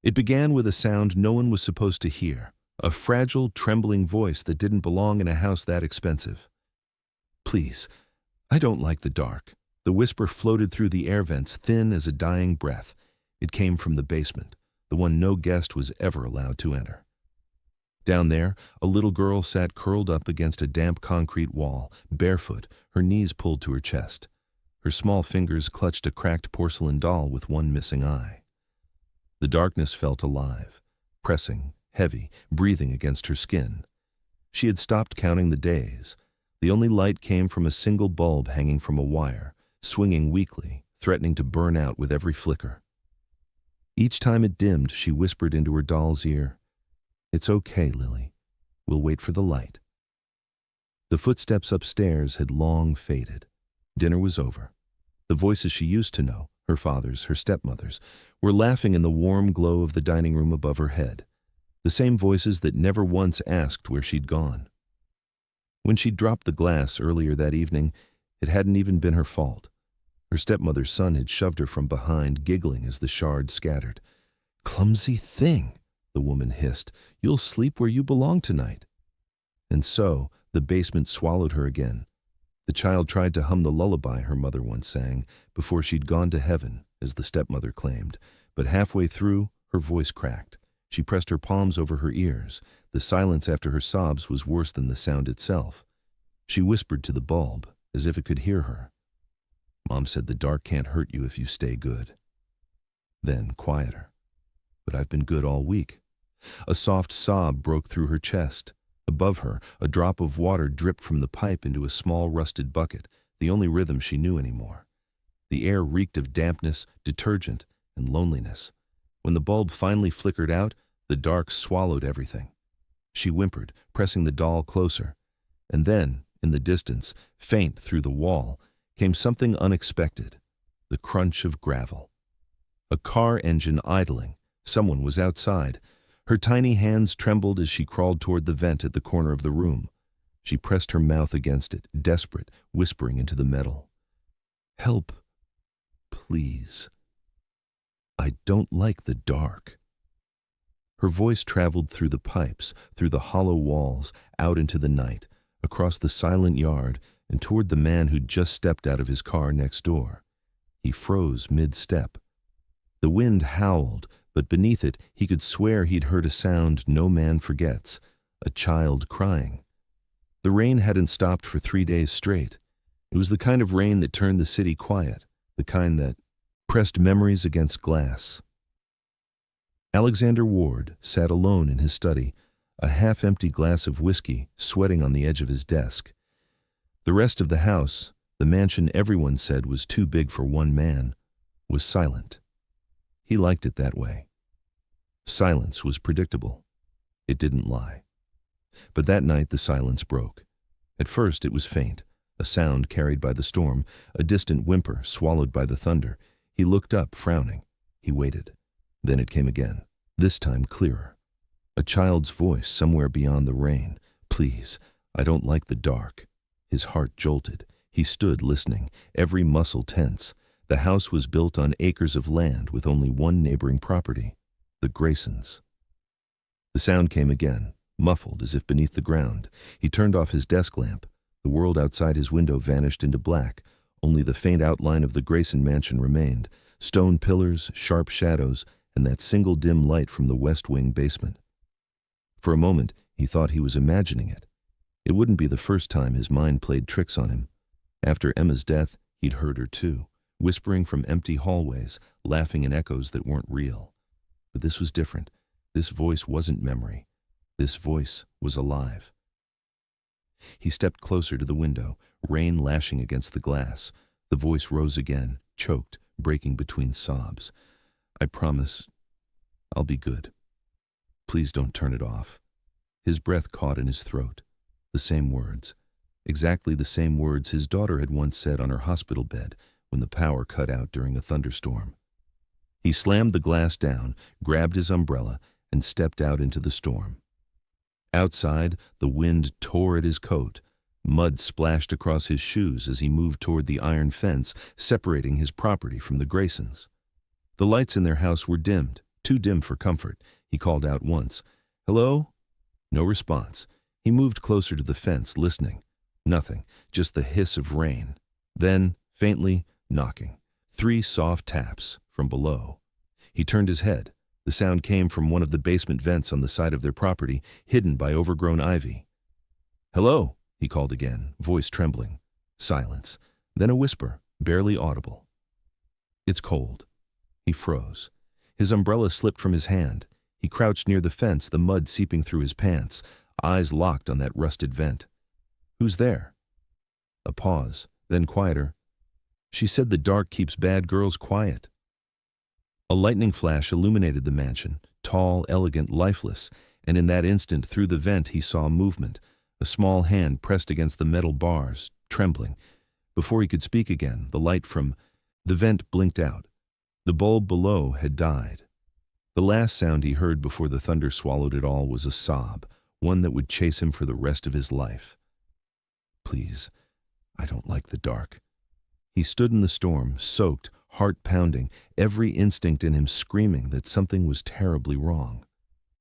It began with a sound no one was supposed to hear, a fragile, trembling voice that didn't belong in a house that expensive. "Please, I don't like the dark." The whisper floated through the air vents, thin as a dying breath. It came from the basement, the one no guest was ever allowed to enter. Down there, a little girl sat curled up against a damp concrete wall, barefoot, her knees pulled to her chest. Her small fingers clutched a cracked porcelain doll with one missing eye. The darkness felt alive, pressing, heavy, breathing against her skin. She had stopped counting the days. The only light came from a single bulb hanging from a wire, swinging weakly, threatening to burn out with every flicker. Each time it dimmed, she whispered into her doll's ear, "It's okay, Lily. We'll wait for the light." The footsteps upstairs had long faded. Dinner was over. The voices she used to know, her father's, her stepmother's, were laughing in the warm glow of the dining room above her head. The same voices that never once asked where she'd gone. When she'd dropped the glass earlier that evening, it hadn't even been her fault. Her stepmother's son had shoved her from behind, giggling as the shards scattered. "Clumsy thing," the woman hissed. "You'll sleep where you belong tonight." And so, the basement swallowed her again. The child tried to hum the lullaby her mother once sang, before she'd gone to heaven, as the stepmother claimed. But halfway through, her voice cracked. She pressed her palms over her ears. The silence after her sobs was worse than the sound itself. She whispered to the bulb, as if it could hear her. "Mom said the dark can't hurt you if you stay good." Then, quieter. "But I've been good all week." A soft sob broke through her chest. Above her, a drop of water dripped from the pipe into a small rusted bucket, the only rhythm she knew anymore. The air reeked of dampness, detergent, and loneliness. When the bulb finally flickered out, the dark swallowed everything. She whimpered, pressing the doll closer. And then, in the distance, faint through the wall, came something unexpected, the crunch of gravel. A car engine idling. Someone was outside. Her tiny hands trembled as she crawled toward the vent at the corner of the room. She pressed her mouth against it, desperate, whispering into the metal. "Help, please. I don't like the dark." Her voice traveled through the pipes, through the hollow walls, out into the night, across the silent yard, and toward the man who'd just stepped out of his car next door. He froze mid-step. The wind howled, but beneath it he could swear he'd heard a sound no man forgets, a child crying. The rain hadn't stopped for 3 days straight. It was the kind of rain that turned the city quiet, the kind that pressed memories against glass. Alexander Ward sat alone in his study, a half-empty glass of whiskey sweating on the edge of his desk. The rest of the house, the mansion everyone said was too big for one man, was silent. He liked it that way. Silence was predictable. It didn't lie. But that night the silence broke. At first it was faint, a sound carried by the storm, a distant whimper swallowed by the thunder. He looked up, frowning. He waited. Then it came again, this time clearer. A child's voice somewhere beyond the rain. "Please, I don't like the dark." His heart jolted. He stood listening, every muscle tense. The house was built on acres of land with only one neighboring property, the Graysons. The sound came again, muffled as if beneath the ground. He turned off his desk lamp. The world outside his window vanished into black. Only the faint outline of the Grayson mansion remained, stone pillars, sharp shadows, and that single dim light from the West Wing basement. For a moment, he thought he was imagining it. It wouldn't be the first time his mind played tricks on him. After Emma's death, he'd heard her too, whispering from empty hallways, laughing in echoes that weren't real. But this was different. This voice wasn't memory. This voice was alive. He stepped closer to the window, rain lashing against the glass. The voice rose again, choked, breaking between sobs. "I promise I'll be good. Please don't turn it off." His breath caught in his throat. The same words. Exactly the same words his daughter had once said on her hospital bed when the power cut out during a thunderstorm. He slammed the glass down, grabbed his umbrella, and stepped out into the storm. Outside, the wind tore at his coat. Mud splashed across his shoes as he moved toward the iron fence separating his property from the Graysons. The lights in their house were dimmed, Too dim for comfort, he called out once. "Hello?" No response. He moved closer to the fence, listening. Nothing, just the hiss of rain. Then, faintly, knocking. 3 soft taps from below. He turned his head. The sound came from one of the basement vents on the side of their property, hidden by overgrown ivy. "Hello," he called again, voice trembling. Silence. Then a whisper, barely audible. "It's cold." He froze. His umbrella slipped from his hand. He crouched near the fence, the mud seeping through his pants, eyes locked on that rusted vent. "Who's there?" A pause, then quieter. "She said the dark keeps bad girls quiet." A lightning flash illuminated the mansion, tall, elegant, lifeless, and in that instant through the vent he saw movement. A small hand pressed against the metal bars, trembling. Before he could speak again, the light from the vent blinked out. The bulb below had died. The last sound he heard before the thunder swallowed it all was a sob, one that would chase him for the rest of his life. "Please, I don't like the dark." He stood in the storm, soaked, heart pounding, every instinct in him screaming that something was terribly wrong.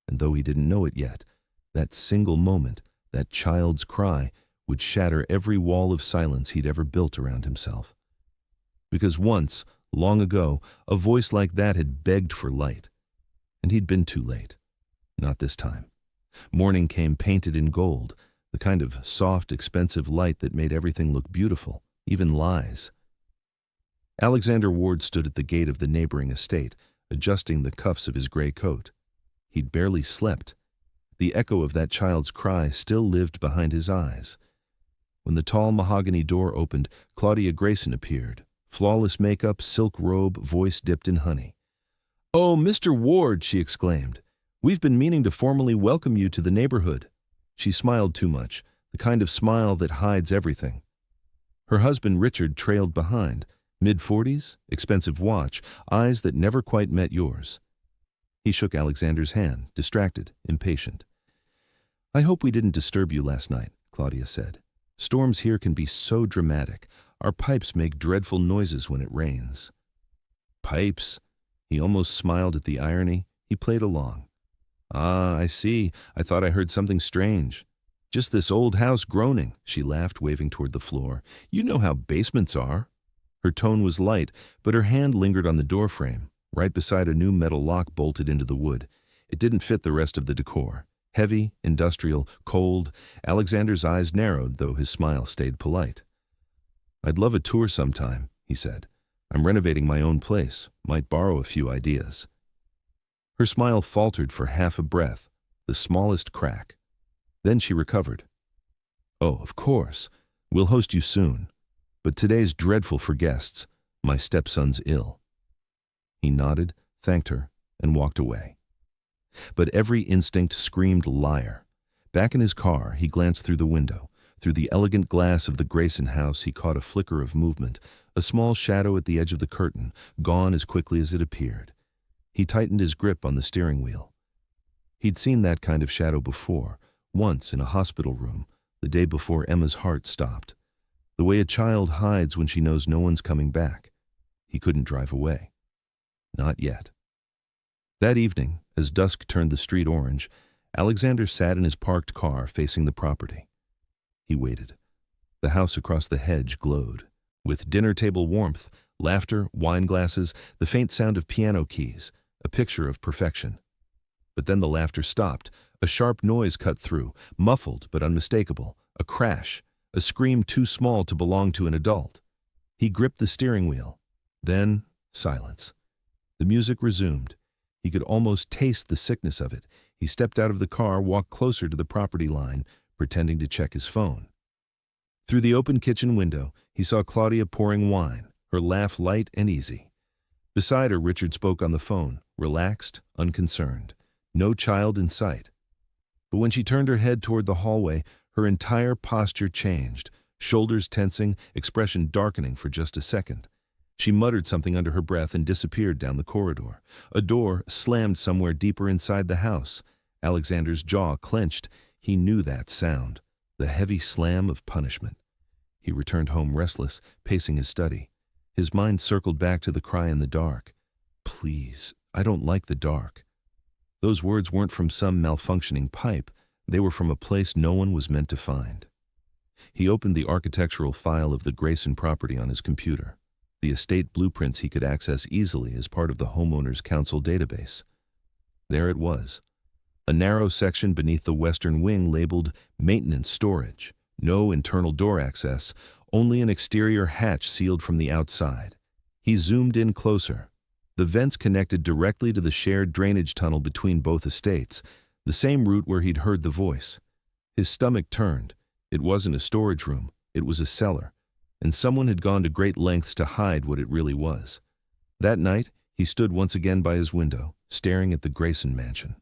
And though he didn't know it yet, that single moment, that child's cry, would shatter every wall of silence he'd ever built around himself. Because once, long ago, a voice like that had begged for light. And he'd been too late. Not this time. Morning came painted in gold, the kind of soft, expensive light that made everything look beautiful, even lies. Alexander Ward stood at the gate of the neighboring estate, adjusting the cuffs of his gray coat. He'd barely slept. The echo of that child's cry still lived behind his eyes. When the tall mahogany door opened, Claudia Grayson appeared. Flawless makeup, silk robe, voice dipped in honey. "Oh, Mr. Ward," she exclaimed. "We've been meaning to formally welcome you to the neighborhood." She smiled too much, the kind of smile that hides everything. Her husband Richard trailed behind, mid-40s, expensive watch, eyes that never quite met yours. He shook Alexander's hand, distracted, impatient. "I hope we didn't disturb you last night," Claudia said. "Storms here can be so dramatic. Our pipes make dreadful noises when it rains." "Pipes?" He almost smiled at the irony. He played along. "Ah, I see. I thought I heard something strange." "Just this old house groaning," she laughed, waving toward the floor. "You know how basements are." Her tone was light, but her hand lingered on the doorframe, right beside a new metal lock bolted into the wood. It didn't fit the rest of the decor. Heavy, industrial, cold. Alexander's eyes narrowed, though his smile stayed polite. "I'd love a tour sometime," he said. "I'm renovating my own place. Might borrow a few ideas." Her smile faltered for half a breath, the smallest crack. Then she recovered. "Oh, of course. We'll host you soon. But today's dreadful for guests. My stepson's ill." He nodded, thanked her, and walked away. But every instinct screamed liar. Back in his car, he glanced through the window. Through the elegant glass of the Grayson house, he caught a flicker of movement, a small shadow at the edge of the curtain, gone as quickly as it appeared. He tightened his grip on the steering wheel. He'd seen that kind of shadow before, once in a hospital room, the day before Emma's heart stopped. The way a child hides when she knows no one's coming back. He couldn't drive away. Not yet. That evening, as dusk turned the street orange, Alexander sat in his parked car facing the property. He waited. The house across the hedge glowed, with dinner-table warmth, laughter, wine glasses, the faint sound of piano keys, a picture of perfection. But then the laughter stopped. A sharp noise cut through, muffled but unmistakable, a crash, a scream too small to belong to an adult. He gripped the steering wheel. Then, silence. The music resumed. He could almost taste the sickness of it. He stepped out of the car, walked closer to the property line, pretending to check his phone. Through the open kitchen window, he saw Claudia pouring wine, her laugh light and easy. Beside her, Richard spoke on the phone, relaxed, unconcerned. No child in sight. But when she turned her head toward the hallway, her entire posture changed, shoulders tensing, expression darkening for just a second. She muttered something under her breath and disappeared down the corridor. A door slammed somewhere deeper inside the house. Alexander's jaw clenched. He knew that sound, the heavy slam of punishment. He returned home restless, pacing his study. His mind circled back to the cry in the dark. "Please, I don't like the dark. Those words weren't from some malfunctioning pipe. They were from a place no one was meant to find. He opened the architectural file of the Grayson property on his computer. The estate blueprints he could access easily as part of the Homeowners Council database. There it was. A narrow section beneath the western wing labeled Maintenance Storage. No internal door access, only an exterior hatch sealed from the outside. He zoomed in closer. The vents connected directly to the shared drainage tunnel between both estates, the same route where he'd heard the voice. His stomach turned. It wasn't a storage room, it was a cellar, and someone had gone to great lengths to hide what it really was. That night, he stood once again by his window, staring at the Grayson mansion.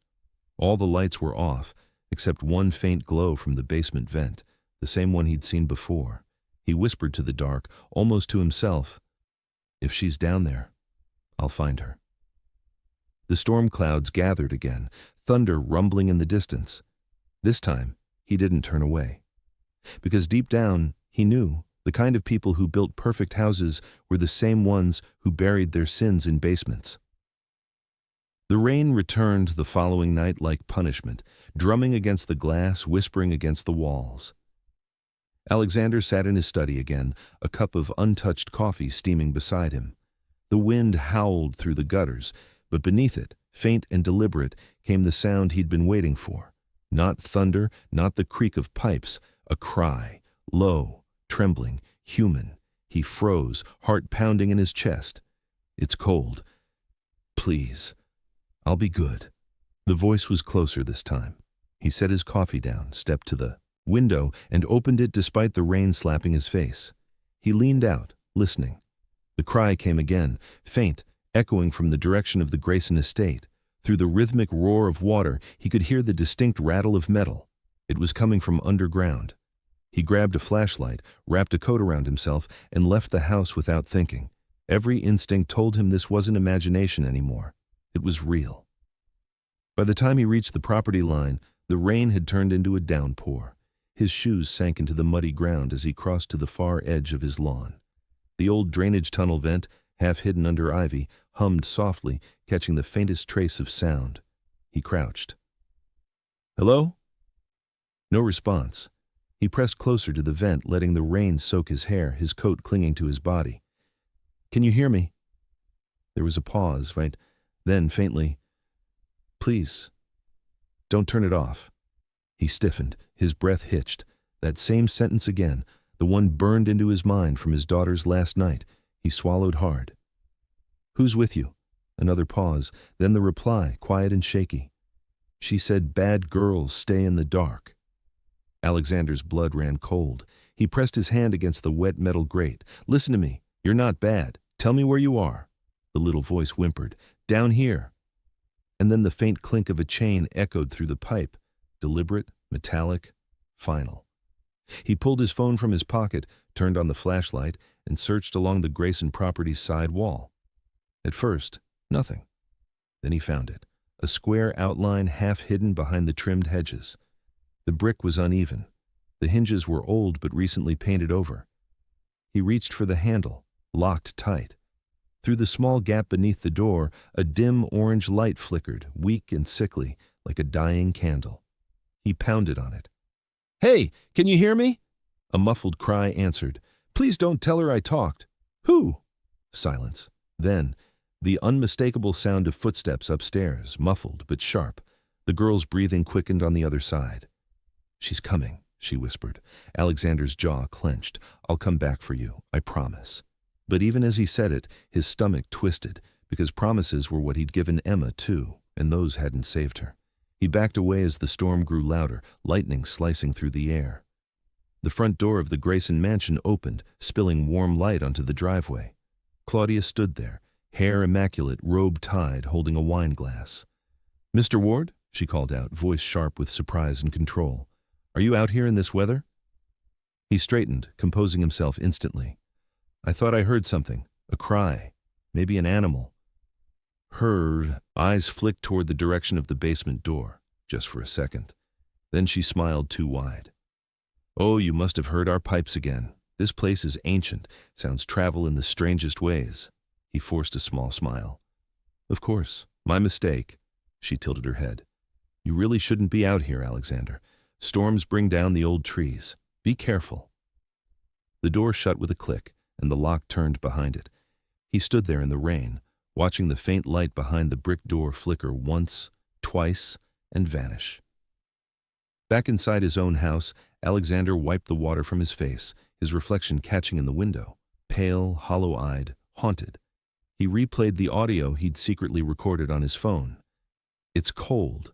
All the lights were off, except one faint glow from the basement vent, the same one he'd seen before. He whispered to the dark, almost to himself, "If she's down there, I'll find her." The storm clouds gathered again, thunder rumbling in the distance. This time, he didn't turn away. Because deep down, he knew the kind of people who built perfect houses were the same ones who buried their sins in basements. The rain returned the following night like punishment, drumming against the glass, whispering against the walls. Alexander sat in his study again, a cup of untouched coffee steaming beside him. The wind howled through the gutters, but beneath it, faint and deliberate, came the sound he'd been waiting for. Not thunder, not the creak of pipes, a cry, low, trembling, human. He froze, heart pounding in his chest. "It's cold. Please. I'll be good." The voice was closer this time. He set his coffee down, stepped to the window, and opened it despite the rain slapping his face. He leaned out, listening. The cry came again, faint, echoing from the direction of the Grayson estate. Through the rhythmic roar of water, he could hear the distinct rattle of metal. It was coming from underground. He grabbed a flashlight, wrapped a coat around himself, and left the house without thinking. Every instinct told him this wasn't imagination anymore. It was real. By the time he reached the property line, the rain had turned into a downpour. His shoes sank into the muddy ground as he crossed to the far edge of his lawn. The old drainage tunnel vent, half hidden under ivy, hummed softly, catching the faintest trace of sound. He crouched. "Hello?" No response. He pressed closer to the vent, letting the rain soak his hair, his coat clinging to his body. "Can you hear me?" There was a pause, right then, faintly, "Please, don't turn it off." He stiffened, his breath hitched. That same sentence again, the one burned into his mind from his daughter's last night. He swallowed hard. "Who's with you?" Another pause, then the reply, quiet and shaky. "She said bad girls stay in the dark." Alexander's blood ran cold. He pressed his hand against the wet metal grate. "Listen to me. You're not bad. Tell me where you are." The little voice whimpered, "Down here." And then the faint clink of a chain echoed through the pipe, deliberate, metallic, final. He pulled his phone from his pocket, turned on the flashlight, and searched along the Grayson property's side wall. At first, nothing. Then he found it, a square outline half hidden behind the trimmed hedges. The brick was uneven. The hinges were old but recently painted over. He reached for the handle, locked tight. Through the small gap beneath the door, a dim orange light flickered, weak and sickly, like a dying candle. He pounded on it. "Hey, can you hear me?" A muffled cry answered. "Please don't tell her I talked." "Who?" Silence. Then, the unmistakable sound of footsteps upstairs, muffled but sharp. The girl's breathing quickened on the other side. "She's coming," she whispered. Alexander's jaw clenched. "I'll come back for you, I promise." But even as he said it, his stomach twisted, because promises were what he'd given Emma too, and those hadn't saved her. He backed away as the storm grew louder, lightning slicing through the air. The front door of the Grayson mansion opened, spilling warm light onto the driveway. Claudia stood there, hair immaculate, robe tied, holding a wine glass. "Mr. Ward?" she called out, voice sharp with surprise and control. "Are you out here in this weather?" He straightened, composing himself instantly. "I thought I heard something, a cry, maybe an animal." Her eyes flicked toward the direction of the basement door, just for a second. Then she smiled too wide. "Oh, you must have heard our pipes again. This place is ancient, sounds travel in the strangest ways." He forced a small smile. "Of course, My mistake. She tilted her head. You really shouldn't be out here, Alexander. Storms bring down the old trees. Be careful. The door shut with a click, and the lock turned behind it. He stood there in the rain, watching the faint light behind the brick door flicker once, twice, and vanish. Back inside his own house, Alexander wiped the water from his face, his reflection catching in the window, pale, hollow-eyed, haunted. He replayed the audio he'd secretly recorded on his phone. It's cold.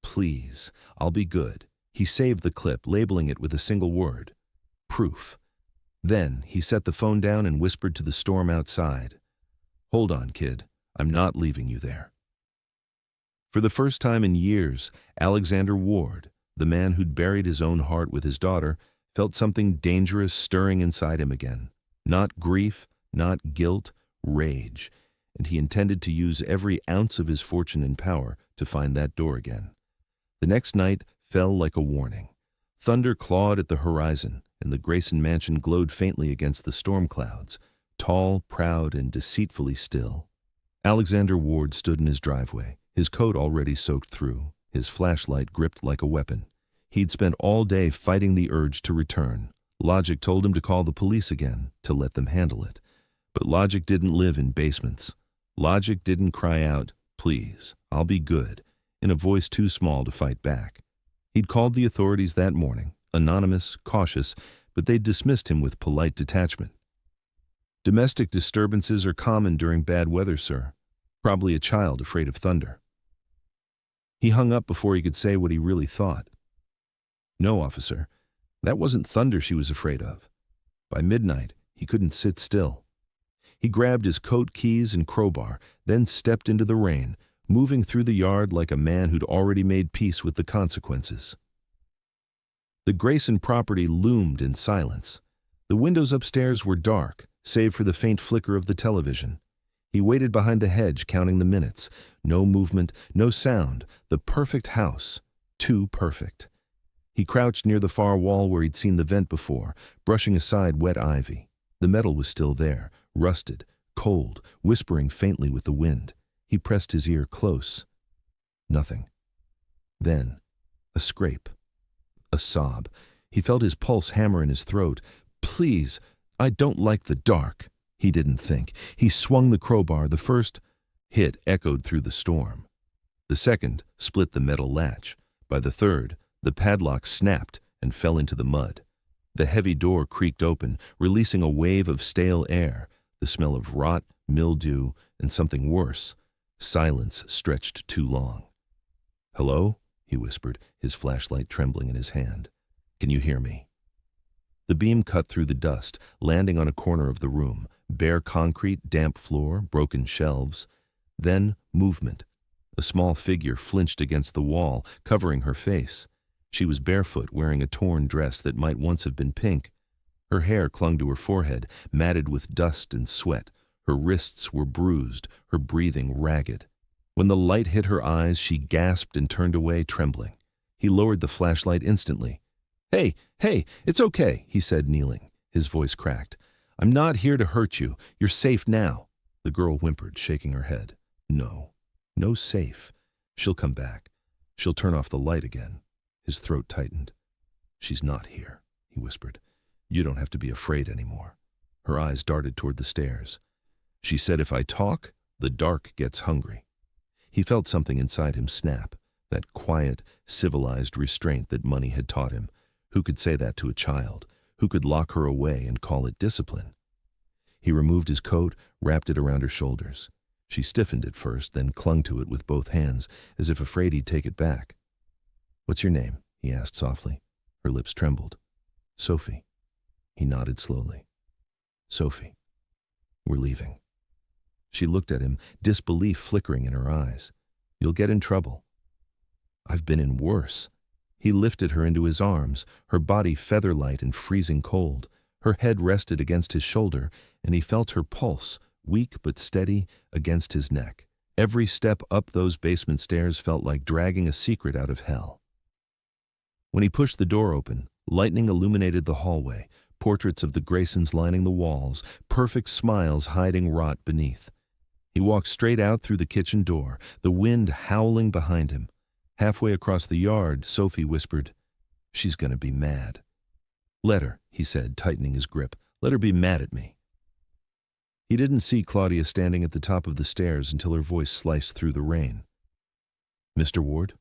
Please, I'll be good. He saved the clip, labeling it with a single word. Proof. Then he set the phone down and whispered to the storm outside. Hold on, kid. I'm not leaving you there. For the first time in years, Alexander Ward, the man who'd buried his own heart with his daughter, felt something dangerous stirring inside him again. Not grief, not guilt, rage. And he intended to use every ounce of his fortune and power to find that door again. The next night fell like a warning. Thunder clawed at the horizon, and the Grayson mansion glowed faintly against the storm clouds, tall, proud, and deceitfully still. Alexander Ward stood in his driveway, his coat already soaked through, his flashlight gripped like a weapon. He'd spent all day fighting the urge to return. Logic told him to call the police again, to let them handle it. But logic didn't live in basements. Logic didn't cry out, "Please, I'll be good," in a voice too small to fight back. He'd called the authorities that morning, anonymous, cautious, but they'd dismissed him with polite detachment. Domestic disturbances are common during bad weather, sir. Probably a child afraid of thunder. He hung up before he could say what he really thought. No, officer, that wasn't thunder she was afraid of. By midnight, he couldn't sit still. He grabbed his coat, keys, and crowbar, then stepped into the rain, moving through the yard like a man who'd already made peace with the consequences. The Grayson property loomed in silence. The windows upstairs were dark, save for the faint flicker of the television. He waited behind the hedge, counting the minutes. No movement, no sound. The perfect house. Too perfect. He crouched near the far wall where he'd seen the vent before, brushing aside wet ivy. The metal was still there, rusted, cold, whispering faintly with the wind. He pressed his ear close. Nothing. Then, a scrape. A sob. He felt his pulse hammer in his throat. Please, I don't like the dark. He didn't think. He swung the crowbar. The first hit echoed through the storm. The second split the metal latch. By the third, the padlock snapped and fell into the mud. The heavy door creaked open, releasing a wave of stale air, the smell of rot, mildew, and something worse. Silence stretched too long. Hello? He whispered, his flashlight trembling in his hand. Can you hear me? The beam cut through the dust, landing on a corner of the room. Bare concrete, damp floor, broken shelves. Then movement. A small figure flinched against the wall, covering her face. She was barefoot, wearing a torn dress that might once have been pink. Her hair clung to her forehead, matted with dust and sweat. Her wrists were bruised, her breathing ragged. When the light hit her eyes, she gasped and turned away, trembling. He lowered the flashlight instantly. Hey, it's okay, he said, kneeling. His voice cracked. I'm not here to hurt you. You're safe now. The girl whimpered, shaking her head. No safe. She'll come back. She'll turn off the light again. His throat tightened. She's not here, he whispered. You don't have to be afraid anymore. Her eyes darted toward the stairs. She said, if I talk, the dark gets hungry. He felt something inside him snap, that quiet, civilized restraint that money had taught him. Who could say that to a child? Who could lock her away and call it discipline? He removed his coat, wrapped it around her shoulders. She stiffened at first, then clung to it with both hands, as if afraid he'd take it back. What's your name? He asked softly. Her lips trembled. Sophie. He nodded slowly. Sophie. We're leaving. She looked at him, disbelief flickering in her eyes. You'll get in trouble. I've been in worse. He lifted her into his arms, her body feather-light and freezing cold. Her head rested against his shoulder, and he felt her pulse, weak but steady, against his neck. Every step up those basement stairs felt like dragging a secret out of hell. When he pushed the door open, lightning illuminated the hallway, portraits of the Graysons lining the walls, perfect smiles hiding rot beneath. He walked straight out through the kitchen door, the wind howling behind him. Halfway across the yard, Sophie whispered, "She's going to be mad." "Let her," he said, tightening his grip. "Let her be mad at me." He didn't see Claudia standing at the top of the stairs until her voice sliced through the rain. "Mr. Ward?"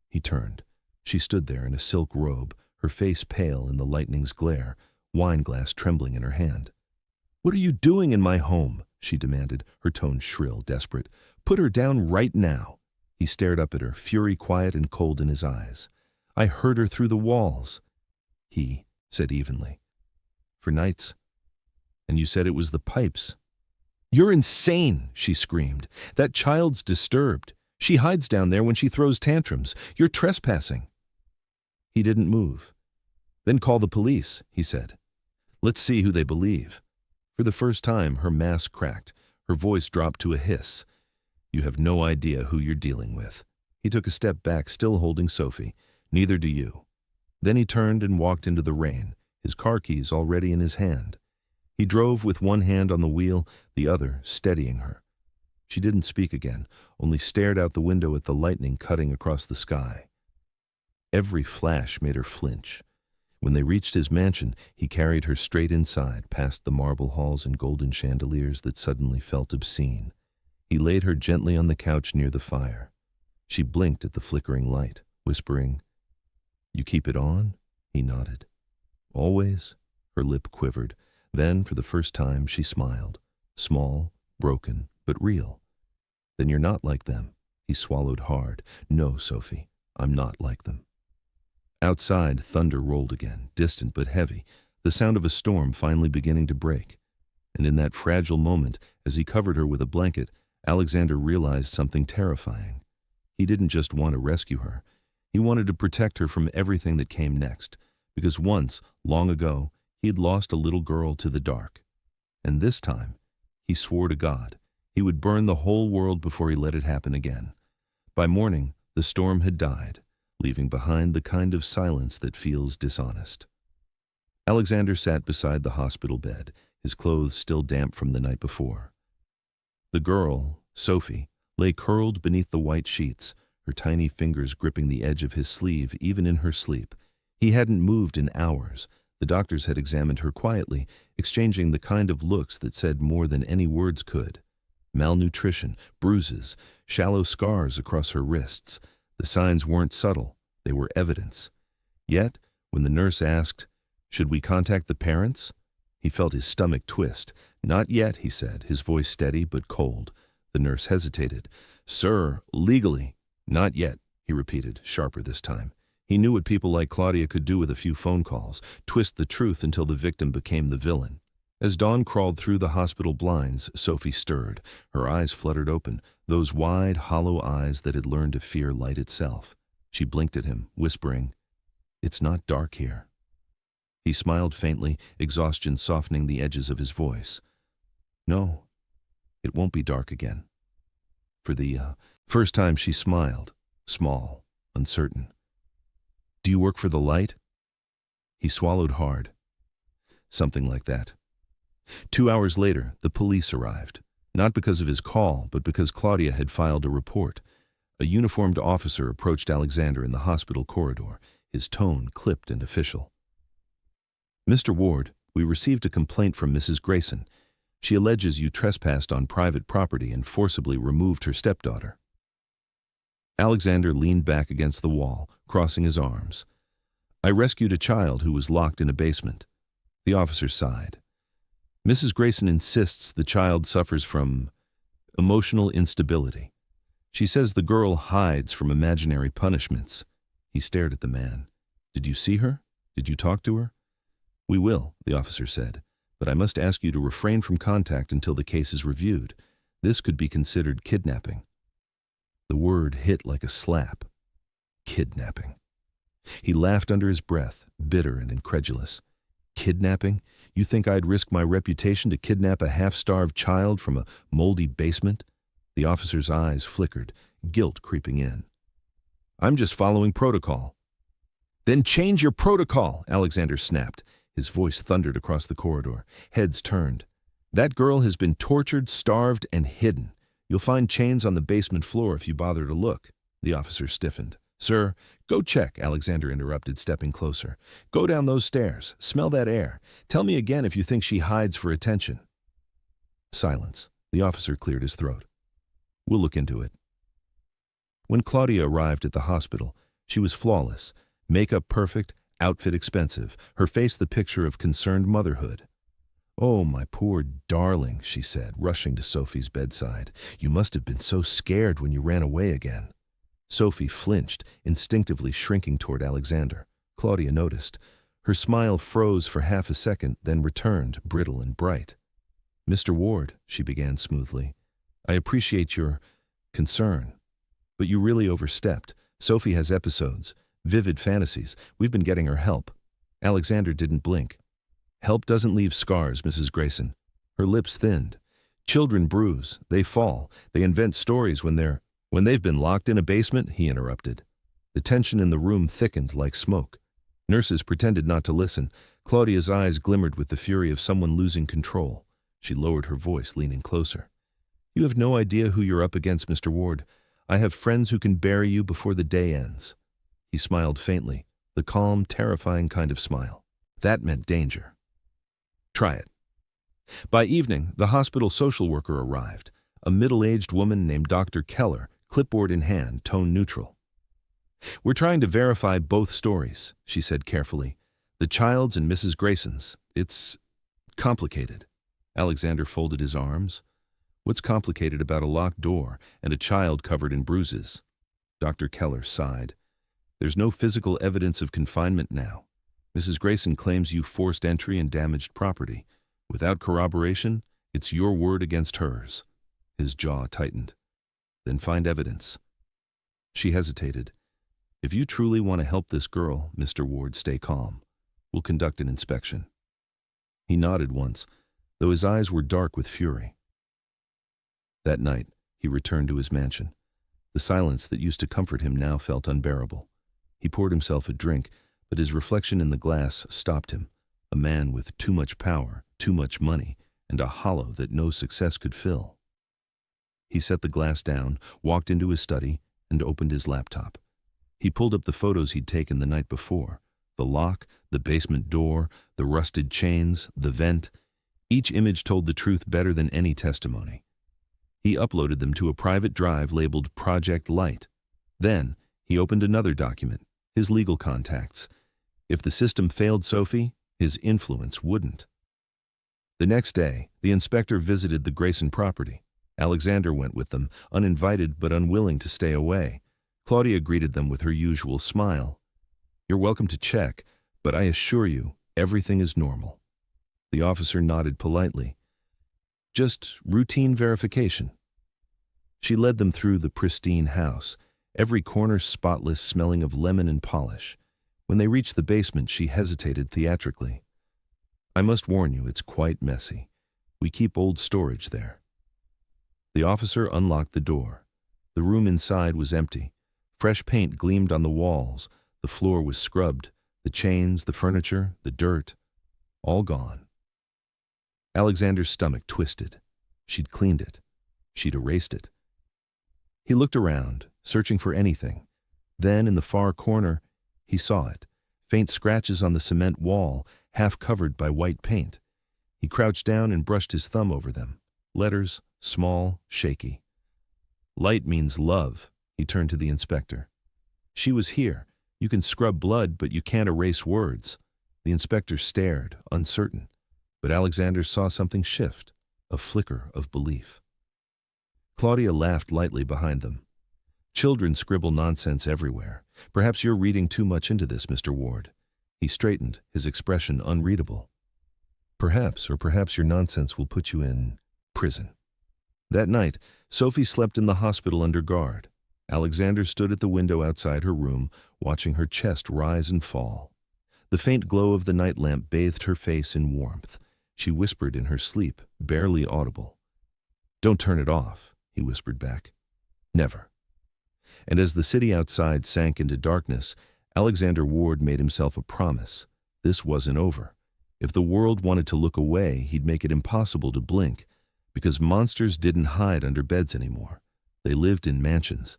He turned. She stood there in a silk robe, her face pale in the lightning's glare, wine glass trembling in her hand. "What are you doing in my home?" she demanded, her tone shrill, desperate. "Put her down right now." He stared up at her, fury quiet and cold in his eyes. "I heard her through the walls," he said evenly. "For nights. And you said it was the pipes." "You're insane," she screamed. "That child's disturbed. She hides down there when she throws tantrums. You're trespassing." He didn't move. "Then call the police," he said. "Let's see who they believe." For the first time, her mask cracked. Her voice dropped to a hiss. "You have no idea who you're dealing with." He took a step back, still holding Sophie. "Neither do you." Then he turned and walked into the rain, his car keys already in his hand. He drove with one hand on the wheel, the other steadying her. She didn't speak again, only stared out the window at the lightning cutting across the sky. Every flash made her flinch. When they reached his mansion, he carried her straight inside, past the marble halls and golden chandeliers that suddenly felt obscene. He laid her gently on the couch near the fire. She blinked at the flickering light, whispering, "You keep it on?" He nodded. "Always?" Her lip quivered. Then, for the first time, she smiled. Small, broken, but real. "Then you're not like them." He swallowed hard. "No, Sophie, I'm not like them." Outside, thunder rolled again, distant but heavy, the sound of a storm finally beginning to break. And in that fragile moment, as he covered her with a blanket, Alexander realized something terrifying. He didn't just want to rescue her. He wanted to protect her from everything that came next, because once, long ago, he had lost a little girl to the dark. And this time, he swore to God, he would burn the whole world before he let it happen again. By morning, the storm had died, leaving behind the kind of silence that feels dishonest. Alexander sat beside the hospital bed, his clothes still damp from the night before. The girl, Sophie, lay curled beneath the white sheets, her tiny fingers gripping the edge of his sleeve even in her sleep. He hadn't moved in hours. The doctors had examined her quietly, exchanging the kind of looks that said more than any words could. Malnutrition, bruises, shallow scars across her wrists. The signs weren't subtle, they were evidence. Yet, when the nurse asked, "Should we contact the parents?" he felt his stomach twist. "Not yet," he said, his voice steady but cold. The nurse hesitated. "Sir, legally." "Not yet," he repeated, sharper this time. He knew what people like Claudia could do with a few phone calls, twist the truth until the victim became the villain. As dawn crawled through the hospital blinds, Sophie stirred. Her eyes fluttered open, those wide, hollow eyes that had learned to fear light itself. She blinked at him, whispering, "It's not dark here." He smiled faintly, exhaustion softening the edges of his voice. "No, it won't be dark again." For the first time she smiled, small, uncertain. "Do you work for the light?" He swallowed hard. "Something like that." 2 hours later, the police arrived, not because of his call, but because Claudia had filed a report. A uniformed officer approached Alexander in the hospital corridor, his tone clipped and official. "Mr. Ward, we received a complaint from Mrs. Grayson. She alleges you trespassed on private property and forcibly removed her stepdaughter." Alexander leaned back against the wall, crossing his arms. "I rescued a child who was locked in a basement." The officer sighed. "Mrs. Grayson insists the child suffers from emotional instability. She says the girl hides from imaginary punishments." He stared at the man. "Did you see her? Did you talk to her?" "We will," the officer said, "but I must ask you to refrain from contact until the case is reviewed. This could be considered kidnapping." The word hit like a slap. Kidnapping. He laughed under his breath, bitter and incredulous. "Kidnapping? You think I'd risk my reputation to kidnap a half-starved child from a moldy basement?" The officer's eyes flickered, guilt creeping in. "I'm just following protocol." "Then change your protocol," Alexander snapped. His voice thundered across the corridor. Heads turned. "That girl has been tortured, starved, and hidden. You'll find chains on the basement floor if you bother to look. The officer stiffened. Sir, go check, Alexander interrupted, stepping closer. Go down those stairs. Smell that air. Tell me again if you think she hides for attention. Silence. The officer cleared his throat. We'll look into it. When Claudia arrived at the hospital, she was flawless, makeup perfect, outfit expensive, her face the picture of concerned motherhood. Oh, my poor darling, she said, rushing to Sophie's bedside. You must have been so scared when you ran away again. Sophie flinched, instinctively shrinking toward Alexander. Claudia noticed. Her smile froze for half a second, then returned, brittle and bright. Mr. Ward, she began smoothly, I appreciate your concern, but you really overstepped. Sophie has episodes, vivid fantasies. We've been getting her help. Alexander didn't blink. Help doesn't leave scars, Mrs. Grayson. Her lips thinned. Children bruise, they fall, they invent stories when they've been locked in a basement, he interrupted. The tension in the room thickened like smoke. Nurses pretended not to listen. Claudia's eyes glimmered with the fury of someone losing control. She lowered her voice, leaning closer. You have no idea who you're up against, Mr. Ward. I have friends who can bury you before the day ends. He smiled faintly, the calm, terrifying kind of smile. That meant danger. Try it. By evening, the hospital social worker arrived, a middle-aged woman named Dr. Keller, clipboard in hand, tone neutral. We're trying to verify both stories, she said carefully. The child's and Mrs. Grayson's. It's complicated. Alexander folded his arms. What's complicated about a locked door and a child covered in bruises? Dr. Keller sighed. There's no physical evidence of confinement now. Mrs. Grayson claims you forced entry and damaged property. Without corroboration, it's your word against hers. His jaw tightened. Then find evidence. She hesitated. If you truly want to help this girl, Mr. Ward, stay calm. We'll conduct an inspection. He nodded once, though his eyes were dark with fury. That night, he returned to his mansion. The silence that used to comfort him now felt unbearable. He poured himself a drink, but his reflection in the glass stopped him. A man with too much power, too much money, and a hollow that no success could fill. He set the glass down, walked into his study, and opened his laptop. He pulled up the photos he'd taken the night before. The lock, the basement door, the rusted chains, the vent. Each image told the truth better than any testimony. He uploaded them to a private drive labeled Project Light. Then, he opened another document, his legal contacts. If the system failed Sophie, his influence wouldn't. The next day, the inspector visited the Grayson property. Alexander went with them, uninvited but unwilling to stay away. Claudia greeted them with her usual smile. You're welcome to check, but I assure you, everything is normal. The officer nodded politely. Just routine verification. She led them through the pristine house, every corner spotless, smelling of lemon and polish. When they reached the basement, she hesitated theatrically. I must warn you, it's quite messy. We keep old storage there. The officer unlocked the door. The room inside was empty. Fresh paint gleamed on the walls. The floor was scrubbed. The chains, the furniture, the dirt, all gone. Alexander's stomach twisted. She'd cleaned it. She'd erased it. He looked around, searching for anything. Then, in the far corner, he saw it. Faint scratches on the cement wall, half covered by white paint. He crouched down and brushed his thumb over them. Letters, small, shaky. Light means love, he turned to the inspector. She was here. You can scrub blood, but you can't erase words. The inspector stared, uncertain. But Alexander saw something shift, a flicker of belief. Claudia laughed lightly behind them. Children scribble nonsense everywhere. Perhaps you're reading too much into this, Mr. Ward. He straightened, his expression unreadable. Perhaps your nonsense will put you in prison. That night, Sophie slept in the hospital under guard. Alexander stood at the window outside her room, watching her chest rise and fall. The faint glow of the night lamp bathed her face in warmth. She whispered in her sleep, barely audible. Don't turn it off, he whispered back. Never. And as the city outside sank into darkness, Alexander Ward made himself a promise. This wasn't over. If the world wanted to look away, he'd make it impossible to blink. because monsters didn't hide under beds anymore. They lived in mansions,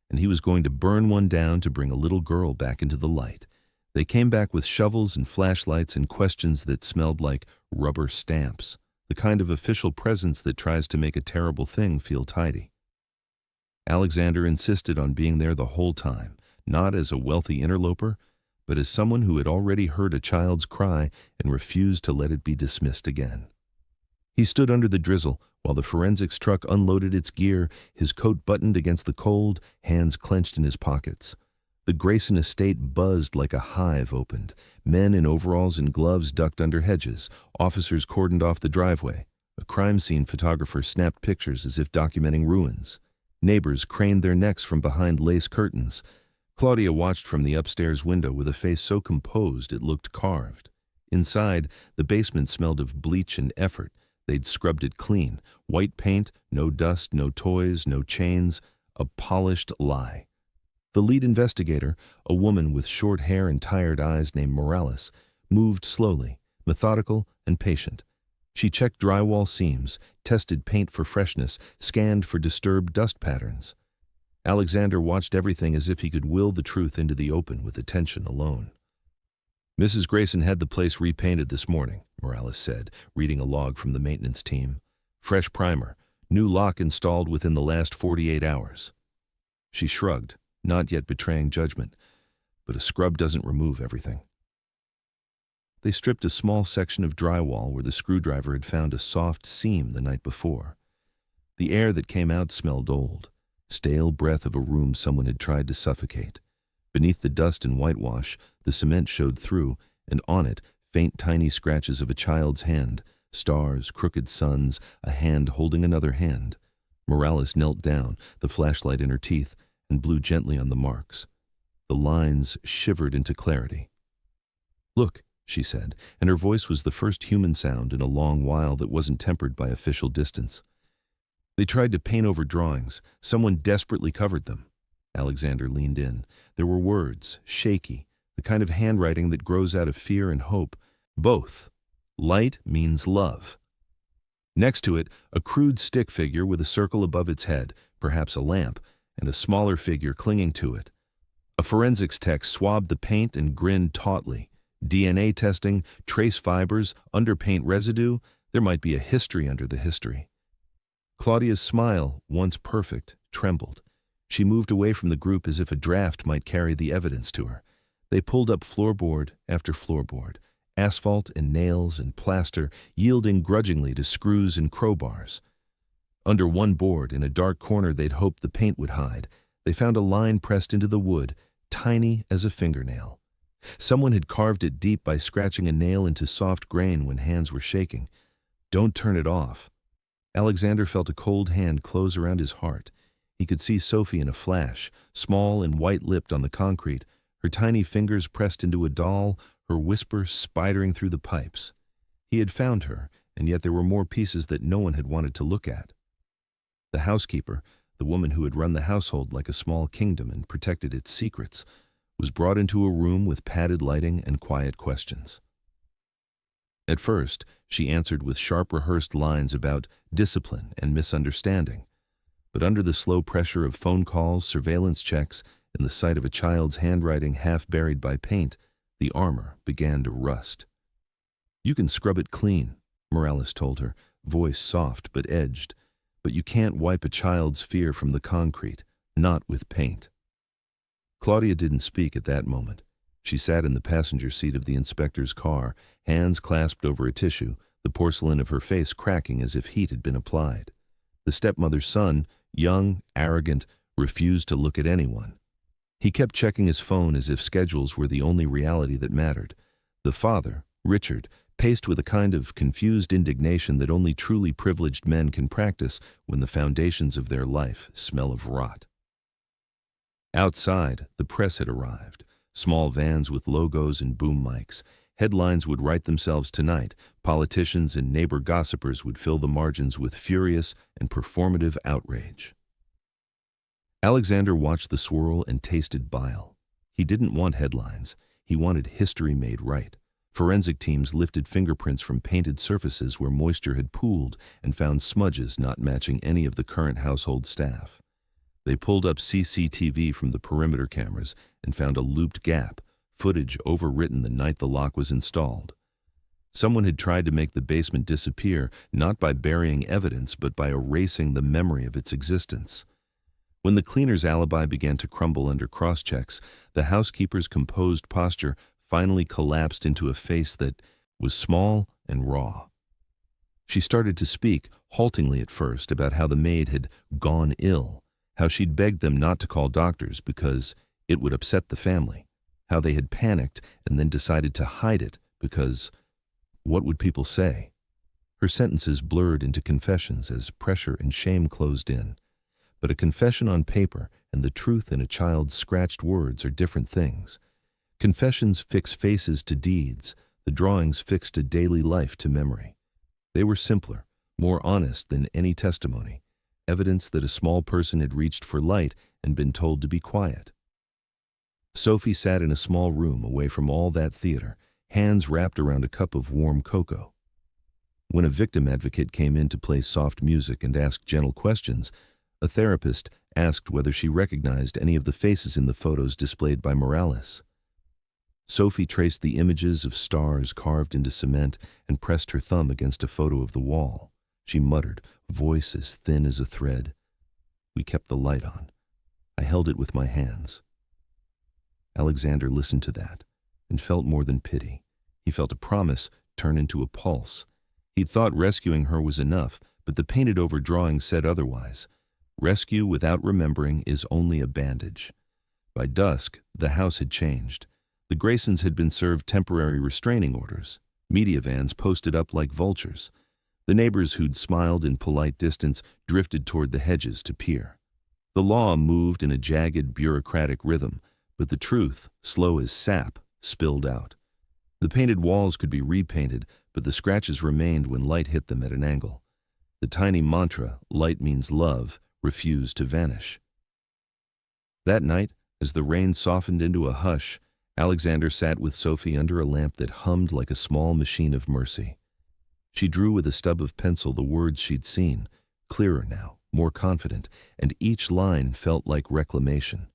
and he was going to burn one down to bring a little girl back into the light. They came back with shovels and flashlights and questions that smelled like rubber stamps, the kind of official presence that tries to make a terrible thing feel tidy. Alexander insisted on being there the whole time, not as a wealthy interloper, but as someone who had already heard a child's cry and refused to let it be dismissed again. He stood under the drizzle while the forensics truck unloaded its gear, his coat buttoned against the cold, hands clenched in his pockets. The Grayson estate buzzed like a hive opened. Men in overalls and gloves ducked under hedges. Officers cordoned off the driveway. A crime scene photographer snapped pictures as if documenting ruins. Neighbors craned their necks from behind lace curtains. Claudia watched from the upstairs window with a face so composed it looked carved. Inside, the basement smelled of bleach and effort. They'd scrubbed it clean. White paint, no dust, no toys, no chains. A polished lie. The lead investigator, a woman with short hair and tired eyes named Morales, moved slowly, methodical and patient. She checked drywall seams, tested paint for freshness, scanned for disturbed dust patterns. Alexander watched everything as if he could will the truth into the open with attention alone. "Mrs. Grayson had the place repainted this morning," Morales said, reading a log from the maintenance team. "Fresh primer, new lock installed within the last 48 hours. She shrugged, not yet betraying judgment, but a scrub doesn't remove everything. They stripped a small section of drywall where the screwdriver had found a soft seam the night before. The air that came out smelled old, stale breath of a room someone had tried to suffocate. Beneath the dust and whitewash, the cement showed through, and on it, faint tiny scratches of a child's hand, stars, crooked suns, a hand holding another hand. Morales knelt down, the flashlight in her teeth, and blew gently on the marks. The lines shivered into clarity. "Look," she said, and her voice was the first human sound in a long while that wasn't tempered by official distance. "They tried to paint over drawings. Someone desperately covered them." Alexander leaned in. There were words, shaky, the kind of handwriting that grows out of fear and hope. Both. Light means love. Next to it, a crude stick figure with a circle above its head, perhaps a lamp, and a smaller figure clinging to it. A forensics tech swabbed the paint and grinned tautly. DNA testing, trace fibers, underpaint residue, there might be a history under the history. Claudia's smile, once perfect, trembled. She moved away from the group as if a draft might carry the evidence to her. They pulled up floorboard after floorboard, asphalt and nails and plaster, yielding grudgingly to screws and crowbars. Under one board, in a dark corner they'd hoped the paint would hide, they found a line pressed into the wood, tiny as a fingernail. Someone had carved it deep by scratching a nail into soft grain when hands were shaking. "Don't turn it off." Alexander felt a cold hand close around his heart. He could see Sophie in a flash, small and white-lipped on the concrete, her tiny fingers pressed into a doll, her whisper spidering through the pipes. He had found her, and yet there were more pieces that no one had wanted to look at. The housekeeper, the woman who had run the household like a small kingdom and protected its secrets, was brought into a room with padded lighting and quiet questions. At first, she answered with sharp rehearsed lines about discipline and misunderstanding. But under the slow pressure of phone calls, surveillance checks, and the sight of a child's handwriting half buried by paint, the armor began to rust. "You can scrub it clean," Morales told her, voice soft but edged. "But you can't wipe a child's fear from the concrete, not with paint." Claudia didn't speak at that moment. She sat in the passenger seat of the inspector's car, hands clasped over a tissue, the porcelain of her face cracking as if heat had been applied. The stepmother's son, young, arrogant, refused to look at anyone. He kept checking his phone as if schedules were the only reality that mattered. The father, Richard, paced with a kind of confused indignation that only truly privileged men can practice when the foundations of their life smell of rot. Outside, the press had arrived. Small vans with logos and boom mics. Headlines would write themselves tonight. Politicians and neighbor gossipers would fill the margins with furious and performative outrage. Alexander watched the swirl and tasted bile. He didn't want headlines. He wanted history made right. Forensic teams lifted fingerprints from painted surfaces where moisture had pooled and found smudges not matching any of the current household staff. They pulled up CCTV from the perimeter cameras and found a looped gap, footage overwritten the night the lock was installed. Someone had tried to make the basement disappear, not by burying evidence, but by erasing the memory of its existence. When the cleaner's alibi began to crumble under cross-checks, the housekeeper's composed posture finally collapsed into a face that was small and raw. She started to speak, haltingly at first, about how the maid had gone ill, how she'd begged them not to call doctors because it would upset the family, how they had panicked and then decided to hide it because what would people say? Her sentences blurred into confessions as pressure and shame closed in. But a confession on paper and the truth in a child's scratched words are different things. Confessions fix faces to deeds. The drawings fixed a daily life to memory. They were simpler, more honest than any testimony, evidence that a small person had reached for light and been told to be quiet. Sophie sat in a small room away from all that theater, hands wrapped around a cup of warm cocoa. When a victim advocate came in to play soft music and ask gentle questions, a therapist asked whether she recognized any of the faces in the photos displayed by Morales. Sophie traced the images of stars carved into cement and pressed her thumb against a photo of the wall. She muttered, voice as thin as a thread. We kept the light on. I held it with my hands. Alexander listened to that and felt more than pity. He felt a promise turn into a pulse. He'd thought rescuing her was enough, but the painted-over drawing said otherwise. Rescue without remembering is only a bandage. By dusk, the house had changed. The Graysons had been served temporary restraining orders. Media vans posted up like vultures. The neighbors who'd smiled in polite distance drifted toward the hedges to peer. The law moved in a jagged, bureaucratic rhythm, but the truth, slow as sap, spilled out. The painted walls could be repainted, but the scratches remained when light hit them at an angle. The tiny mantra, light means love, refused to vanish. That night, as the rain softened into a hush, Alexander sat with Sophie under a lamp that hummed like a small machine of mercy. She drew with a stub of pencil the words she'd seen, clearer now, more confident, and each line felt like reclamation.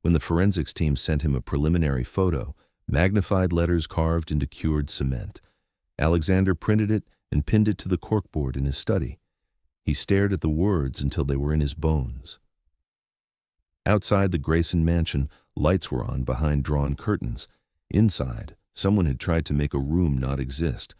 When the forensics team sent him a preliminary photo, magnified letters carved into cured cement, Alexander printed it and pinned it to the corkboard in his study. He stared at the words until they were in his bones. Outside the Grayson mansion, lights were on behind drawn curtains. Inside, someone had tried to make a room not exist.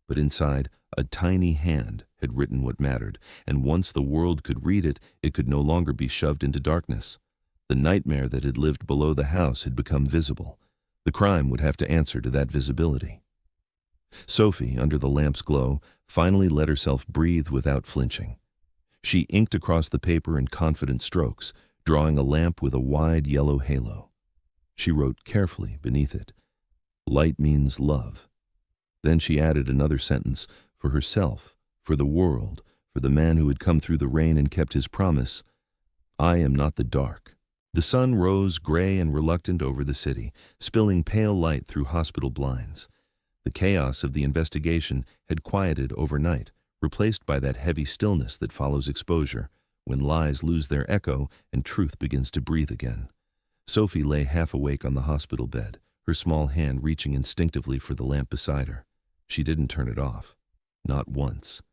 But inside, a tiny hand had written what mattered, and once the world could read it, it could no longer be shoved into darkness. The nightmare that had lived below the house had become visible. The crime would have to answer to that visibility. Sophie, under the lamp's glow, finally let herself breathe without flinching. She inked across the paper in confident strokes, drawing a lamp with a wide yellow halo. She wrote carefully beneath it, "Light means love." Then she added another sentence, for herself, for the world, for the man who had come through the rain and kept his promise, "I am not the dark." The sun rose gray and reluctant over the city, spilling pale light through hospital blinds. The chaos of the investigation had quieted overnight, replaced by that heavy stillness that follows exposure, when lies lose their echo and truth begins to breathe again. Sophie lay half awake on the hospital bed, her small hand reaching instinctively for the lamp beside her. She didn't turn it off. Not once.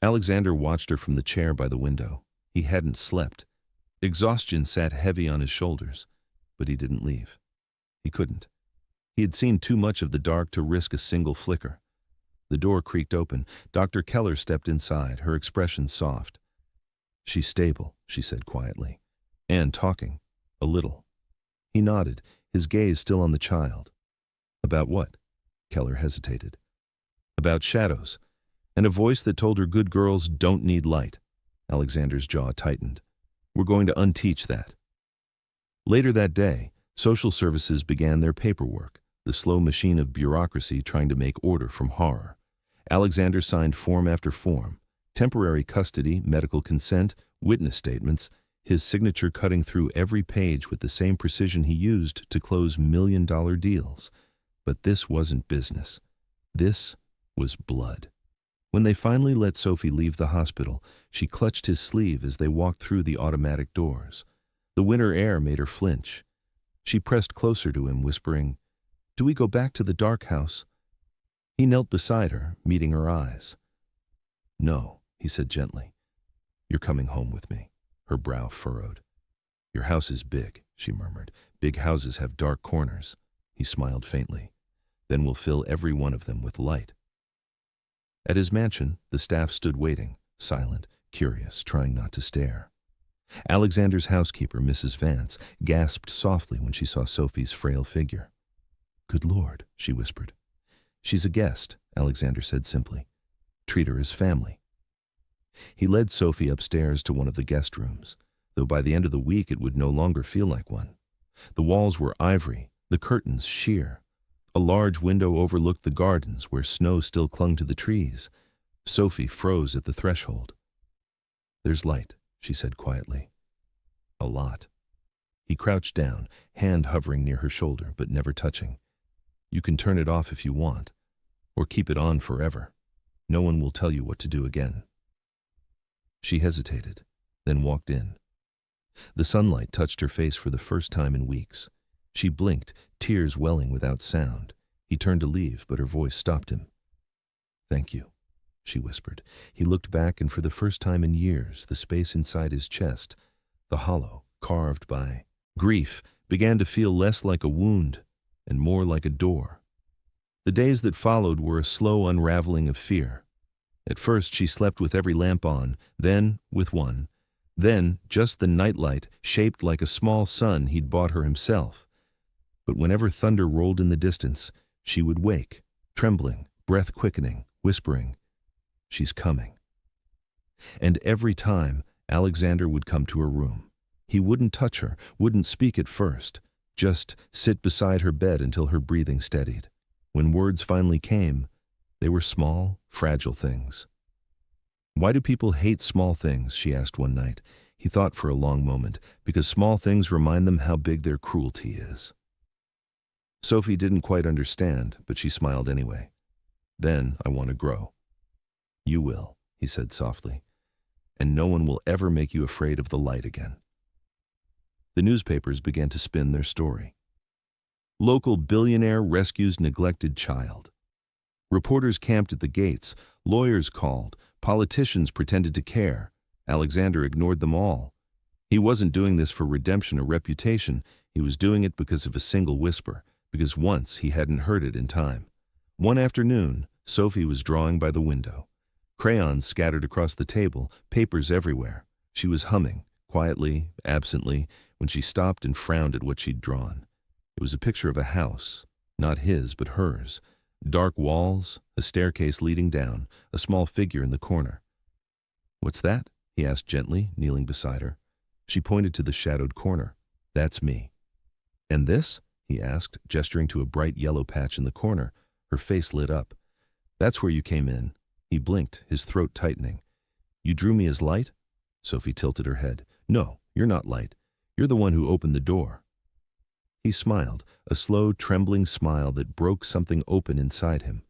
Alexander watched her from the chair by the window. He hadn't slept. Exhaustion sat heavy on his shoulders, but he didn't leave. He couldn't. He had seen too much of the dark to risk a single flicker. The door creaked open. Dr. Keller stepped inside, her expression soft. "She's stable," she said quietly, "and talking. A little." He nodded, his gaze still on the child. "About what?" Keller hesitated. "About shadows, and a voice that told her good girls don't need light." Alexander's jaw tightened. "We're going to unteach that." Later that day, social services began their paperwork, the slow machine of bureaucracy trying to make order from horror. Alexander signed form after form, temporary custody, medical consent, witness statements, his signature cutting through every page with the same precision he used to close million-dollar deals. But this wasn't business. This was blood. When they finally let Sophie leave the hospital, she clutched his sleeve as they walked through the automatic doors. The winter air made her flinch. She pressed closer to him, whispering, "Do we go back to the dark house?" He knelt beside her, meeting her eyes. "No," he said gently. "You're coming home with me." Her brow furrowed. "Your house is big," she murmured. "Big houses have dark corners." He smiled faintly. "Then we'll fill every one of them with light." At his mansion, the staff stood waiting, silent, curious, trying not to stare. Alexander's housekeeper, Mrs. Vance, gasped softly when she saw Sophie's frail figure. "Good Lord," she whispered. "She's a guest," Alexander said simply. "Treat her as family." He led Sophie upstairs to one of the guest rooms, though by the end of the week it would no longer feel like one. The walls were ivory, the curtains sheer. A large window overlooked the gardens where snow still clung to the trees. Sophie froze at the threshold. "There's light," she said quietly. "A lot." He crouched down, hand hovering near her shoulder, but never touching. "You can turn it off if you want, or keep it on forever. No one will tell you what to do again." She hesitated, then walked in. The sunlight touched her face for the first time in weeks. She blinked, tears welling without sound. He turned to leave, but her voice stopped him. "Thank you," she whispered. He looked back, and for the first time in years, the space inside his chest, the hollow, carved by grief, began to feel less like a wound and more like a door. The days that followed were a slow unraveling of fear. At first she slept with every lamp on, then with one, then just the nightlight shaped like a small sun he'd bought her himself. But whenever thunder rolled in the distance, she would wake, trembling, breath quickening, whispering, "She's coming." And every time, Alexander would come to her room. He wouldn't touch her, wouldn't speak at first, just sit beside her bed until her breathing steadied. When words finally came, they were small, fragile things. "Why do people hate small things?" she asked one night. He thought for a long moment, because small things remind them how big their cruelty is. Sophie didn't quite understand, but she smiled anyway. "Then I want to grow." "You will," he said softly, "and no one will ever make you afraid of the light again." The newspapers began to spin their story. Local billionaire rescues neglected child. Reporters camped at the gates, lawyers called, politicians pretended to care. Alexander ignored them all. He wasn't doing this for redemption or reputation. He was doing it because of a single whisper, because once he hadn't heard it in time. One afternoon, Sophie was drawing by the window. Crayons scattered across the table, papers everywhere. She was humming, quietly, absently, when she stopped and frowned at what she'd drawn. It was a picture of a house, not his, but hers. Dark walls, a staircase leading down, a small figure in the corner. "What's that?" he asked gently, kneeling beside her. She pointed to the shadowed corner. "That's me." "And this?" he asked, gesturing to a bright yellow patch in the corner. Her face lit up. "That's where you came in." He blinked, his throat tightening. "You drew me as light?" Sophie tilted her head. "No, you're not light. You're the one who opened the door." He smiled, a slow, trembling smile that broke something open inside him.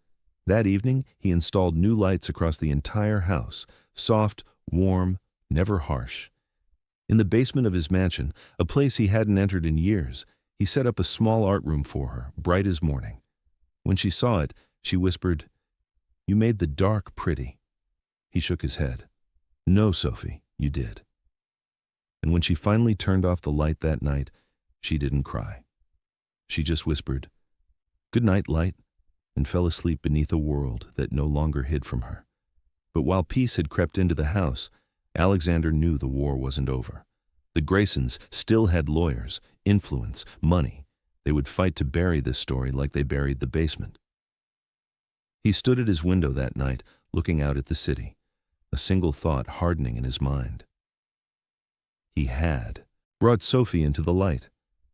That evening, he installed new lights across the entire house, soft, warm, never harsh. In the basement of his mansion, a place he hadn't entered in years, he set up a small art room for her, bright as morning. When she saw it, she whispered, "You made the dark pretty." He shook his head. "No, Sophie, you did." And when she finally turned off the light that night, she didn't cry. She just whispered, "Good night, light," and fell asleep beneath a world that no longer hid from her. But while peace had crept into the house, Alexander knew the war wasn't over. The Graysons still had lawyers, influence, money. They would fight to bury this story like they buried the basement. He stood at his window that night, looking out at the city, a single thought hardening in his mind. He had brought Sophie into the light.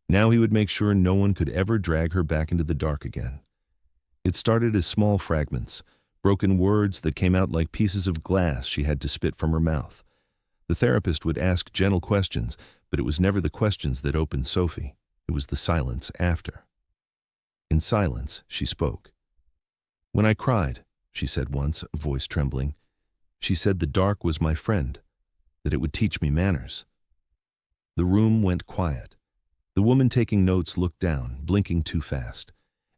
Now he would make sure no one could ever drag her back into the dark again. It started as small fragments, broken words that came out like pieces of glass she had to spit from her mouth. The therapist would ask gentle questions, but it was never the questions that opened Sophie. It was the silence after. In silence, she spoke. "When I cried," she said once, voice trembling, "she said the dark was my friend, that it would teach me manners." The room went quiet. The woman taking notes looked down, blinking too fast.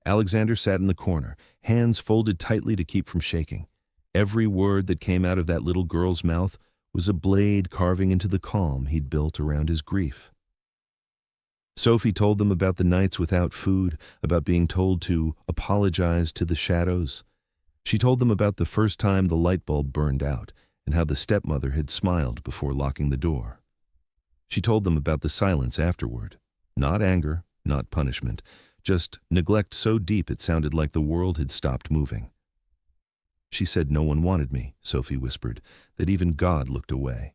Alexander sat in the corner, hands folded tightly to keep from shaking. Every word that came out of that little girl's mouth was a blade carving into the calm he'd built around his grief. Sophie told them about the nights without food, about being told to apologize to the shadows. She told them about the first time the light bulb burned out and how the stepmother had smiled before locking the door. She told them about the silence afterward. Not anger, not punishment, just neglect so deep it sounded like the world had stopped moving. "She said no one wanted me," Sophie whispered, "that even God looked away."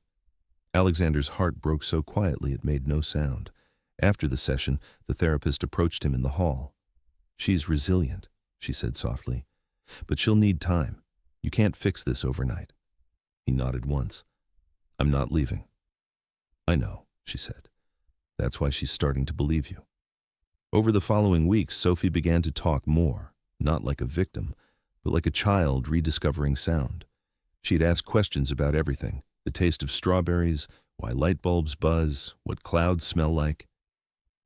Alexander's heart broke so quietly it made no sound. After the session, the therapist approached him in the hall. "She's resilient," she said softly, "but she'll need time. You can't fix this overnight." He nodded once. "I'm not leaving." "I know," she said. "That's why she's starting to believe you." Over the following weeks, Sophie began to talk more, not like a victim, but like a child rediscovering sound. She'd ask questions about everything: the taste of strawberries, why light bulbs buzz, what clouds smell like.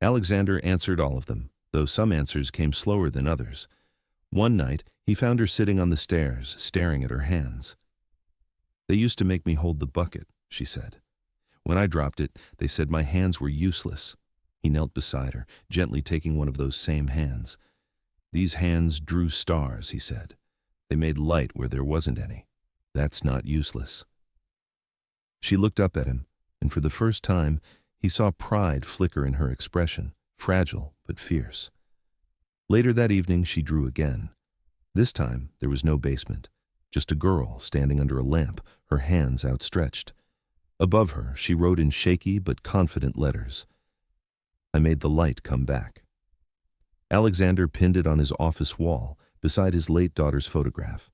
Alexander answered all of them, though some answers came slower than others. One night, he found her sitting on the stairs, staring at her hands. "They used to make me hold the bucket," she said. "When I dropped it, they said my hands were useless." He knelt beside her, gently taking one of those same hands. "These hands drew stars," he said. "They made light where there wasn't any. That's not useless." She looked up at him, and for the first time, he saw pride flicker in her expression, fragile but fierce. Later that evening, she drew again. This time, there was no basement, just a girl standing under a lamp, her hands outstretched. Above her, she wrote in shaky but confident letters, "I made the light come back." Alexander pinned it on his office wall, beside his late daughter's photograph.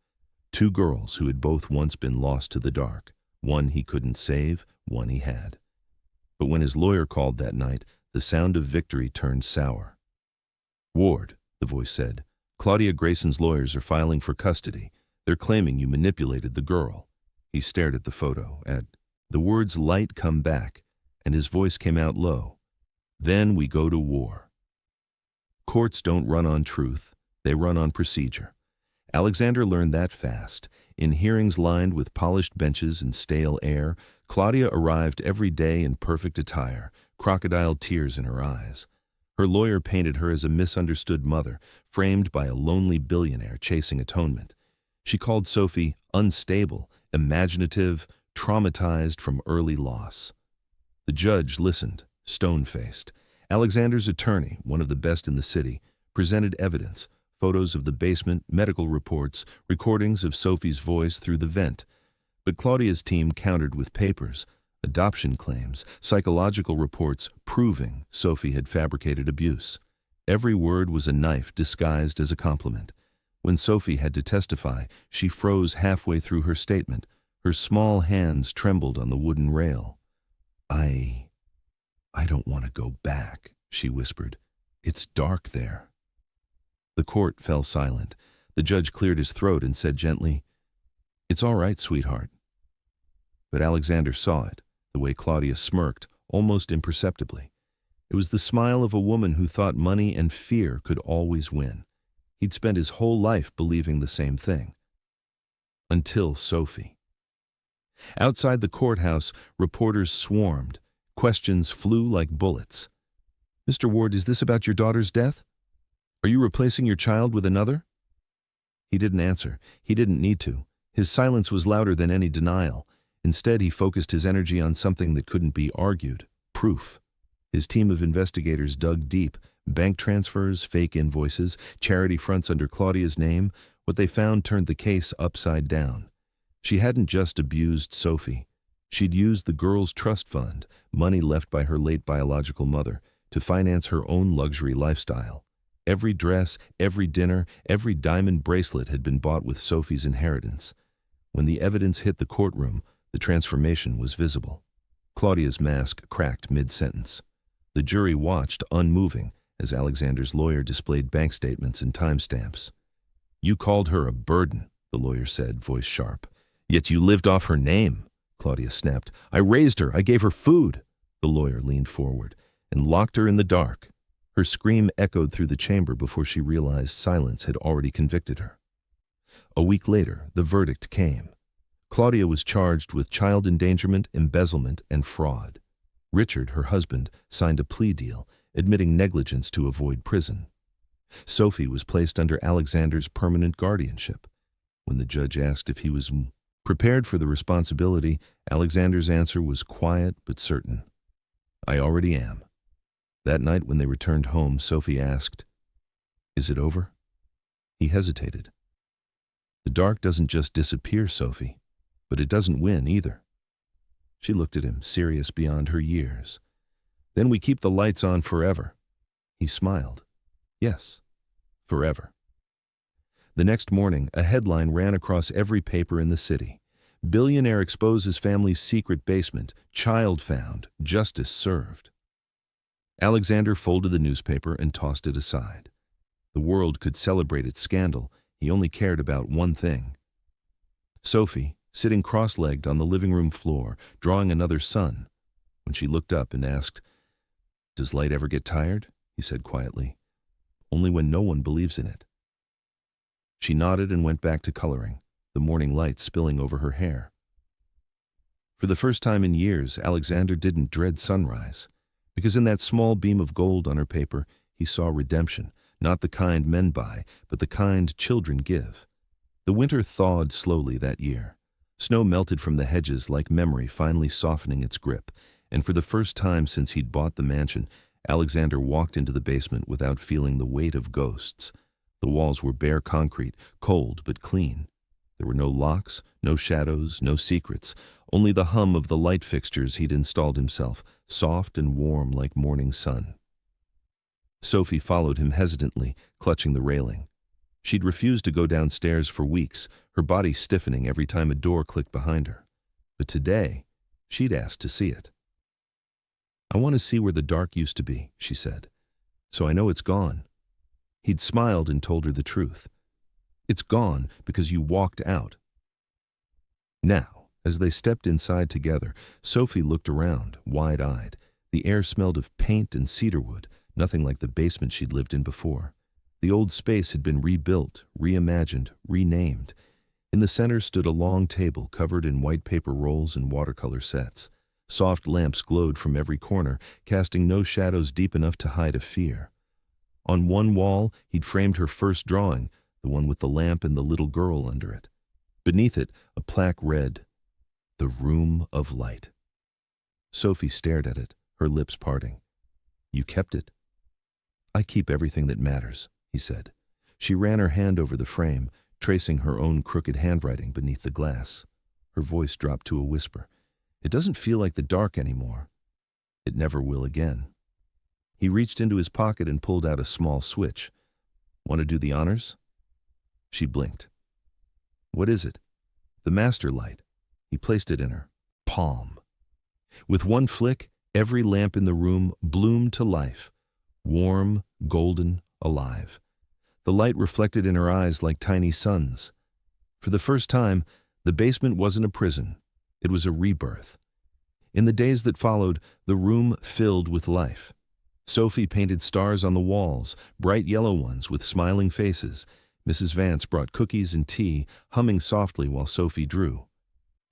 Two girls who had both once been lost to the dark, one he couldn't save, one he had. But when his lawyer called that night, the sound of victory turned sour. "Ward," the voice said, "Claudia Grayson's lawyers are filing for custody. They're claiming you manipulated the girl." He stared at the photo, at the words "light come back," and his voice came out low. "Then we go to war." Courts don't run on truth, they run on procedure. Alexander learned that fast. In hearings lined with polished benches and stale air, Claudia arrived every day in perfect attire, crocodile tears in her eyes. Her lawyer painted her as a misunderstood mother, framed by a lonely billionaire chasing atonement. She called Sophie unstable, imaginative, traumatized from early loss. The judge listened, stone-faced. Alexander's attorney, one of the best in the city, presented evidence: photos of the basement, medical reports, recordings of Sophie's voice through the vent. But Claudia's team countered with papers, adoption claims, psychological reports proving Sophie had fabricated abuse. Every word was a knife disguised as a compliment. When Sophie had to testify, she froze halfway through her statement. Her small hands trembled on the wooden rail. I don't want to go back," she whispered. "It's dark there." The court fell silent. The judge cleared his throat and said gently, "It's all right, sweetheart." But Alexander saw it, the way Claudia smirked, almost imperceptibly. It was the smile of a woman who thought money and fear could always win. He'd spent his whole life believing the same thing. Until Sophie. Outside the courthouse, reporters swarmed. Questions flew like bullets. "Mr. Ward, is this about your daughter's death? Are you replacing your child with another?" He didn't answer. He didn't need to. His silence was louder than any denial. Instead, he focused his energy on something that couldn't be argued: proof. His team of investigators dug deep: bank transfers, fake invoices, charity fronts under Claudia's name. What they found turned the case upside down. She hadn't just abused Sophie. She'd used the girl's trust fund, money left by her late biological mother, to finance her own luxury lifestyle. Every dress, every dinner, every diamond bracelet had been bought with Sophie's inheritance. When the evidence hit the courtroom, the transformation was visible. Claudia's mask cracked mid-sentence. The jury watched, unmoving, as Alexander's lawyer displayed bank statements and timestamps. "You called her a burden," the lawyer said, voice sharp. "Yet you lived off her name," Claudia snapped. "I raised her. I gave her food." The lawyer leaned forward and locked her in the dark. Her scream echoed through the chamber before she realized silence had already convicted her. A week later, the verdict came. Claudia was charged with child endangerment, embezzlement, and fraud. Richard, her husband, signed a plea deal, admitting negligence to avoid prison. Sophie was placed under Alexander's permanent guardianship. When the judge asked if he was prepared for the responsibility, Alexander's answer was quiet but certain. "I already am." That night when they returned home, Sophie asked, "Is it over?" He hesitated. "The dark doesn't just disappear, Sophie, but it doesn't win either." She looked at him, serious beyond her years. "Then we keep the lights on forever." He smiled. "Yes, forever." The next morning, a headline ran across every paper in the city. "Billionaire exposes family's secret basement. Child found. Justice served." Alexander folded the newspaper and tossed it aside. The world could celebrate its scandal. He only cared about one thing. Sophie, sitting cross-legged on the living room floor, drawing another sun. When she looked up and asked, "Does light ever get tired?" he said quietly. "Only when no one believes in it." She nodded and went back to coloring, the morning light spilling over her hair. For the first time in years, Alexander didn't dread sunrise, because in that small beam of gold on her paper, he saw redemption, not the kind men buy, but the kind children give. The winter thawed slowly that year. Snow melted from the hedges like memory finally softening its grip, and for the first time since he'd bought the mansion, Alexander walked into the basement without feeling the weight of ghosts. The walls were bare concrete, cold but clean. There were no locks, no shadows, no secrets, only the hum of the light fixtures he'd installed himself, soft and warm like morning sun. Sophie followed him hesitantly, clutching the railing. She'd refused to go downstairs for weeks, her body stiffening every time a door clicked behind her. But today, she'd asked to see it. "I want to see where the dark used to be," she said. "So I know it's gone." He'd smiled and told her the truth. "It's gone because you walked out." Now, as they stepped inside together, Sophie looked around, wide-eyed. The air smelled of paint and cedarwood, nothing like the basement she'd lived in before. The old space had been rebuilt, reimagined, renamed. In the center stood a long table covered in white paper rolls and watercolor sets. Soft lamps glowed from every corner, casting no shadows deep enough to hide a fear. On one wall, he'd framed her first drawing, the one with the lamp and the little girl under it. Beneath it, a plaque read, "The Room of Light." Sophie stared at it, her lips parting. "You kept it?" "I keep everything that matters," he said. She ran her hand over the frame, tracing her own crooked handwriting beneath the glass. Her voice dropped to a whisper. "It doesn't feel like the dark anymore." "It never will again." He reached into his pocket and pulled out a small switch. "Want to do the honors?" She blinked. "What is it?" "The master light." He placed it in her palm. With one flick, every lamp in the room bloomed to life, warm, golden, alive. The light reflected in her eyes like tiny suns. For the first time, the basement wasn't a prison. It was a rebirth. In the days that followed, the room filled with life. Sophie painted stars on the walls, bright yellow ones with smiling faces. Mrs. Vance brought cookies and tea, humming softly while Sophie drew.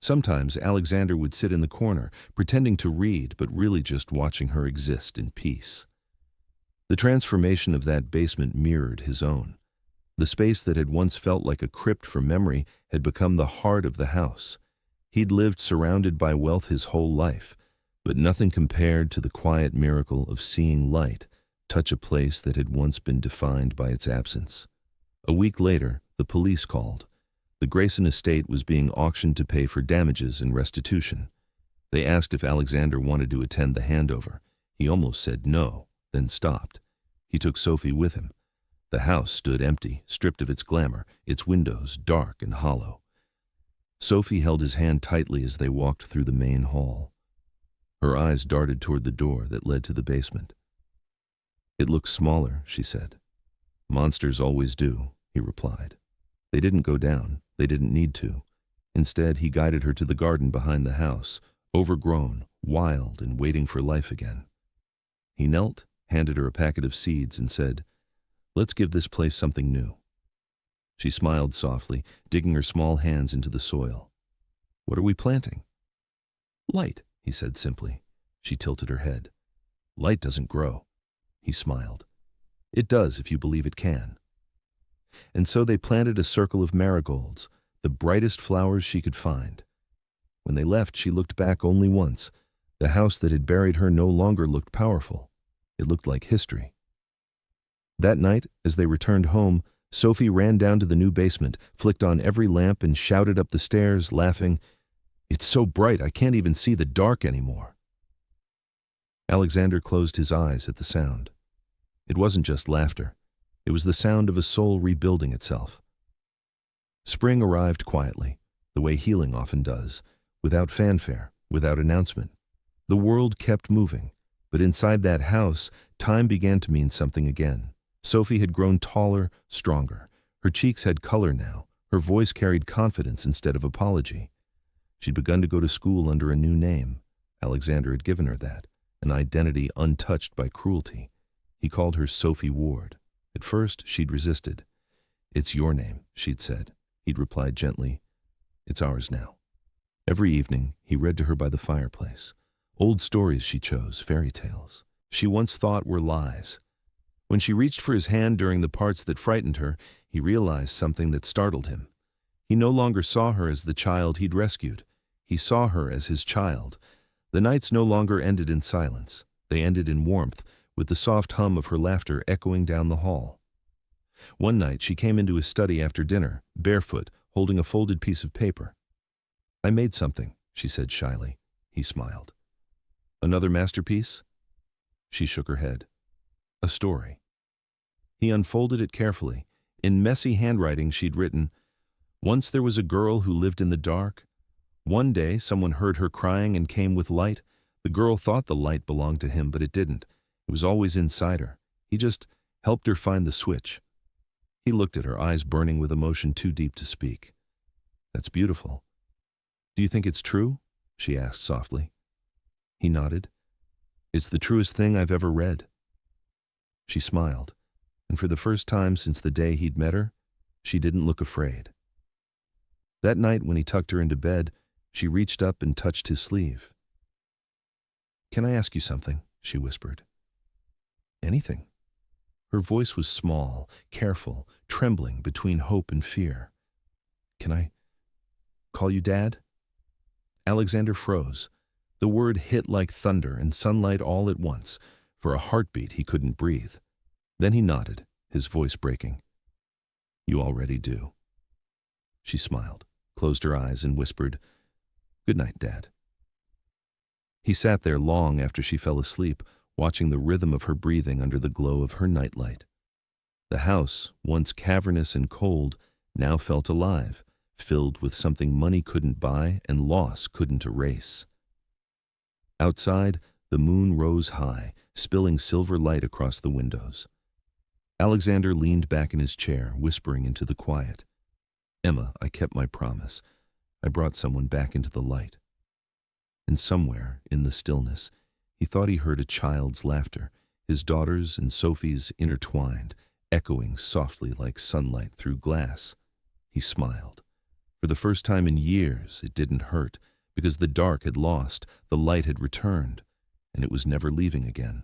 Sometimes Alexander would sit in the corner, pretending to read, but really just watching her exist in peace. The transformation of that basement mirrored his own. The space that had once felt like a crypt for memory had become the heart of the house. He'd lived surrounded by wealth his whole life, but nothing compared to the quiet miracle of seeing light touch a place that had once been defined by its absence. A week later, the police called. The Grayson estate was being auctioned to pay for damages and restitution. They asked if Alexander wanted to attend the handover. He almost said no, then stopped. He took Sophie with him. The house stood empty, stripped of its glamour, its windows dark and hollow. Sophie held his hand tightly as they walked through the main hall. Her eyes darted toward the door that led to the basement. It looks smaller, she said. Monsters always do, he replied. They didn't go down. They didn't need to. Instead, he guided her to the garden behind the house, overgrown, wild, and waiting for life again. He knelt, handed her a packet of seeds, and said, "Let's give this place something new." She smiled softly, digging her small hands into the soil. "What are we planting?" "Light," he said simply. She tilted her head. "Light doesn't grow." He smiled. "It does if you believe it can." And so they planted a circle of marigolds, the brightest flowers she could find. When they left, she looked back only once. The house that had buried her no longer looked powerful. It looked like history. That night, as they returned home, Sophie ran down to the new basement, flicked on every lamp, and shouted up the stairs, laughing, "It's so bright I can't even see the dark anymore." Alexander closed his eyes at the sound. It wasn't just laughter. It was the sound of a soul rebuilding itself. Spring arrived quietly, the way healing often does, without fanfare, without announcement. The world kept moving, but inside that house, time began to mean something again. Sophie had grown taller, stronger. Her cheeks had color now. Her voice carried confidence instead of apology. She'd begun to go to school under a new name. Alexander had given her that, an identity untouched by cruelty. He called her Sophie Ward. At first, she'd resisted. "It's your name," she'd said. He'd replied gently, "It's ours now." Every evening, he read to her by the fireplace. Old stories she chose, fairy tales. She once thought were lies. When she reached for his hand during the parts that frightened her, he realized something that startled him. He no longer saw her as the child he'd rescued. He saw her as his child. The nights no longer ended in silence. They ended in warmth, with the soft hum of her laughter echoing down the hall. One night she came into his study after dinner, barefoot, holding a folded piece of paper. "I made something," she said shyly. He smiled. "Another masterpiece?" She shook her head. "A story." He unfolded it carefully. In messy handwriting she'd written, "Once there was a girl who lived in the dark. One day someone heard her crying and came with light. The girl thought the light belonged to him, but it didn't. It was always inside her. He just helped her find the switch." He looked at her, eyes burning with emotion too deep to speak. "That's beautiful." "Do you think it's true?" she asked softly. He nodded. "It's the truest thing I've ever read." She smiled, and for the first time since the day he'd met her, she didn't look afraid. That night when he tucked her into bed, she reached up and touched his sleeve. "Can I ask you something?" she whispered. "Anything." Her voice was small, careful, trembling between hope and fear. "Can I call you Dad?" Alexander froze. The word hit like thunder and sunlight all at once. For a heartbeat, he couldn't breathe. Then he nodded, his voice breaking. "You already do." She smiled, closed her eyes, and whispered, "Good night, Dad." He sat there long after she fell asleep, watching the rhythm of her breathing under the glow of her nightlight. The house, once cavernous and cold, now felt alive, filled with something money couldn't buy and loss couldn't erase. Outside, the moon rose high, spilling silver light across the windows. Alexander leaned back in his chair, whispering into the quiet, "Emma, I kept my promise. I brought someone back into the light." And somewhere, in the stillness, he thought he heard a child's laughter, his daughter's and Sophie's intertwined, echoing softly like sunlight through glass. He smiled. For the first time in years, it didn't hurt, because the dark had lost, the light had returned, and it was never leaving again.